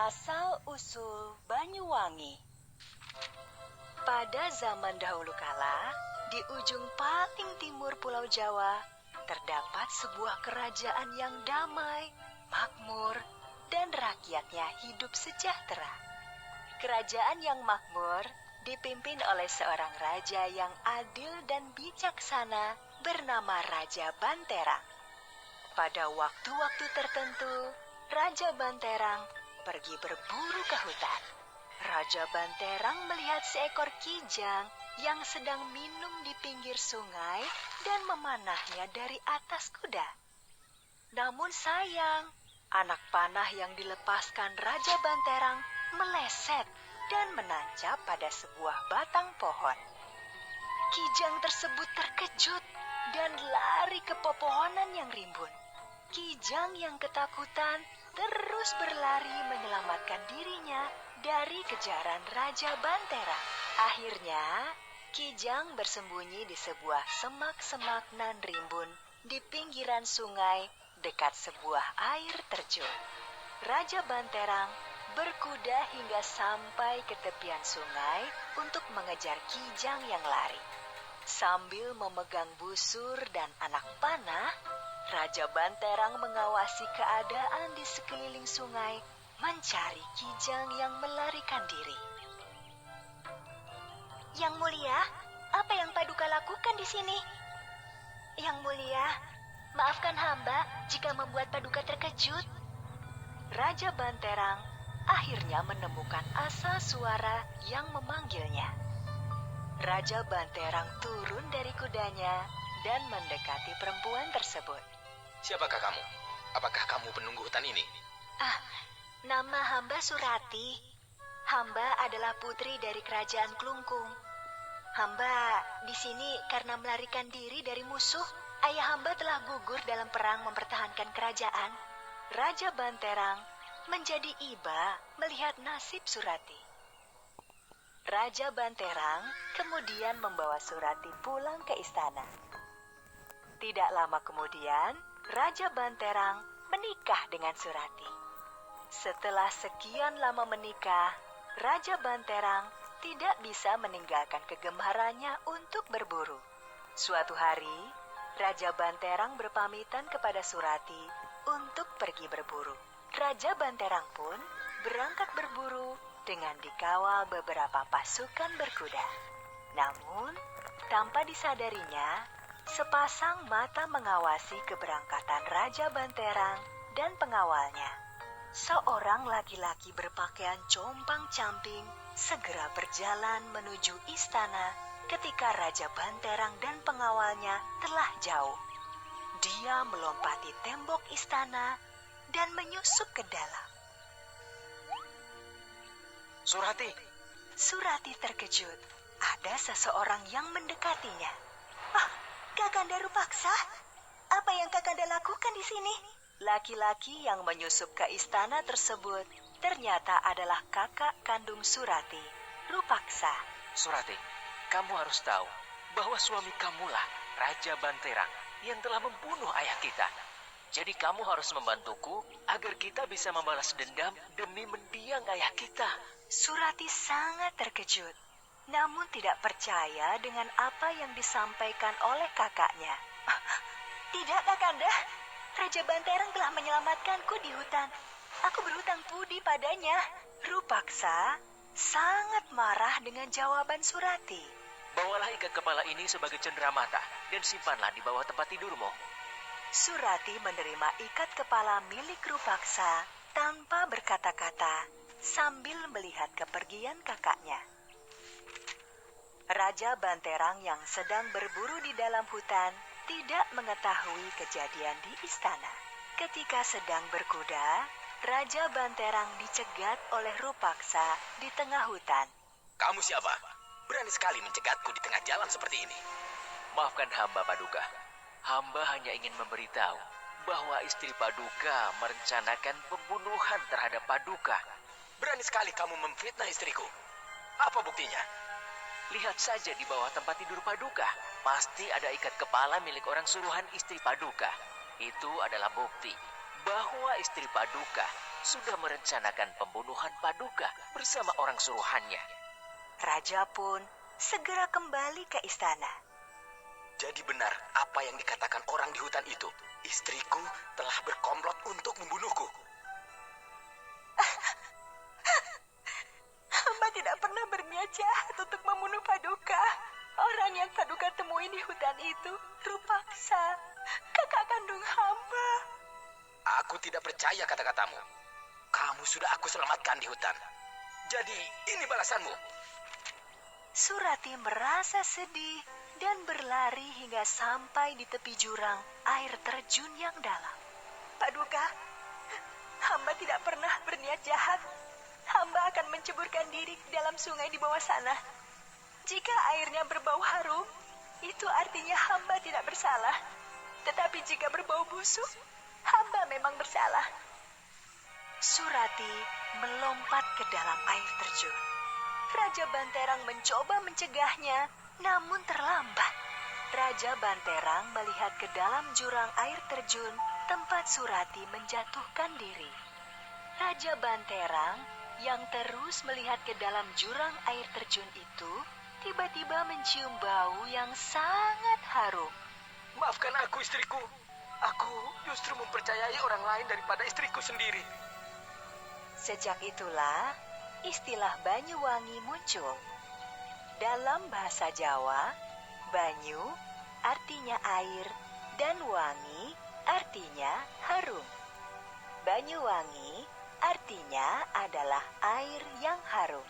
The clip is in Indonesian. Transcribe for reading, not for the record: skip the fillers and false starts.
Asal-usul Banyuwangi. Pada zaman dahulu kala, di ujung paling timur Pulau Jawa, terdapat sebuah kerajaan yang damai, makmur, dan rakyatnya hidup sejahtera. Kerajaan yang makmur dipimpin oleh seorang raja yang adil dan bijaksana bernama Raja Banterang. Pada waktu-waktu tertentu, Raja Banterang pergi berburu ke hutan. Raja Banterang melihat seekor kijang yang sedang minum di pinggir sungai dan memanahnya dari atas kuda. Namun sayang, anak panah yang dilepaskan Raja Banterang meleset dan menancap pada sebuah batang pohon. Kijang tersebut terkejut dan lari ke pepohonan yang rimbun. Kijang yang ketakutan terus berlari menyelamatkan dirinya dari kejaran Raja Banterang. Akhirnya, Kijang bersembunyi di sebuah semak-semak nan rimbun di pinggiran sungai dekat sebuah air terjun. Raja Banterang berkuda hingga sampai ke tepian sungai untuk mengejar Kijang yang lari. Sambil memegang busur dan anak panah, Raja Banterang mengawasi keadaan di sekeliling sungai, mencari Kijang yang melarikan diri. Yang Mulia, apa yang Paduka lakukan di sini? Yang Mulia, maafkan hamba jika membuat Paduka terkejut. Raja Banterang akhirnya menemukan asal suara yang memanggilnya. Raja Banterang turun dari kudanya dan mendekati perempuan tersebut. Siapakah kamu? Apakah kamu penunggu hutan ini? Nama hamba Surati. Hamba adalah putri dari kerajaan Klungkung. Hamba di sini karena melarikan diri dari musuh. Ayah hamba telah gugur dalam perang mempertahankan kerajaan. Raja Banterang menjadi iba melihat nasib Surati. Raja Banterang kemudian membawa Surati pulang ke istana. Tidak lama kemudian, Raja Banterang menikah dengan Surati. Setelah sekian lama menikah, Raja Banterang tidak bisa meninggalkan kegemarannya untuk berburu. Suatu hari, Raja Banterang berpamitan kepada Surati untuk pergi berburu. Raja Banterang pun berangkat berburu dengan dikawal beberapa pasukan berkuda. Namun, tanpa disadarinya, sepasang mata mengawasi keberangkatan Raja Banterang dan pengawalnya. Seorang laki-laki berpakaian compang-camping segera berjalan menuju istana ketika Raja Banterang dan pengawalnya telah jauh. Dia melompati tembok istana dan menyusup ke dalam. Surati! Surati terkejut. Ada seseorang yang mendekatinya. Kakanda Rupaksa, apa yang Kakanda lakukan di sini? Laki-laki yang menyusup ke istana tersebut ternyata adalah kakak kandung Surati, Rupaksa. Surati, kamu harus tahu bahwa suami kamulah Raja Banterang yang telah membunuh ayah kita. Jadi kamu harus membantuku agar kita bisa membalas dendam demi mendiang ayah kita. Surati sangat terkejut, namun tidak percaya dengan apa yang disampaikan oleh kakaknya. Tidak, Kakanda. Raja Banterang telah menyelamatkanku di hutan. Aku berhutang budi padanya. Rupaksa sangat marah dengan jawaban Surati. Bawalah ikat kepala ini sebagai cenderamata dan simpanlah di bawah tempat tidurmu. Surati menerima ikat kepala milik Rupaksa tanpa berkata-kata sambil melihat kepergian kakaknya. Raja Banterang yang sedang berburu di dalam hutan tidak mengetahui kejadian di istana. Ketika sedang berkuda, Raja Banterang dicegat oleh Rupaksa di tengah hutan. Kamu siapa? Berani sekali mencegatku di tengah jalan seperti ini. Maafkan hamba, Paduka. Hamba hanya ingin memberitahu bahwa istri Paduka merencanakan pembunuhan terhadap Paduka. Berani sekali kamu memfitnah istriku. Apa buktinya? Lihat saja di bawah tempat tidur Paduka. Pasti ada ikat kepala milik orang suruhan istri Paduka. Itu adalah bukti bahwa istri Paduka sudah merencanakan pembunuhan Paduka bersama orang suruhannya. Raja pun segera kembali ke istana. Jadi benar apa yang dikatakan orang di hutan itu. Istriku telah berkomplot untuk membunuhku. Hamba tidak pernah berniat jahat untuk membunuh Paduka. Orang yang Paduka temui di hutan itu Rupaksa, kakak kandung hamba. Aku tidak percaya kata-katamu. Kamu sudah aku selamatkan di hutan. Jadi ini balasanmu. Surati merasa sedih dan berlari hingga sampai di tepi jurang air terjun yang dalam. Paduka, hamba tidak pernah berniat jahat. Hamba akan menceburkan diri di dalam sungai di bawah sana. Jika airnya berbau harum, itu artinya hamba tidak bersalah. Tetapi jika berbau busuk, hamba memang bersalah. Surati melompat ke dalam air terjun. Raja Banterang mencoba mencegahnya, namun terlambat. Raja Banterang melihat ke dalam jurang air terjun tempat Surati menjatuhkan diri. Raja Banterang yang terus melihat ke dalam jurang air terjun itu tiba-tiba mencium bau yang sangat harum. Maafkan aku, istriku. Aku justru mempercayai orang lain daripada istriku sendiri. Sejak itulah istilah Banyuwangi muncul. Dalam bahasa Jawa, Banyu artinya air dan wangi artinya harum. Banyuwangi artinya adalah air yang harum.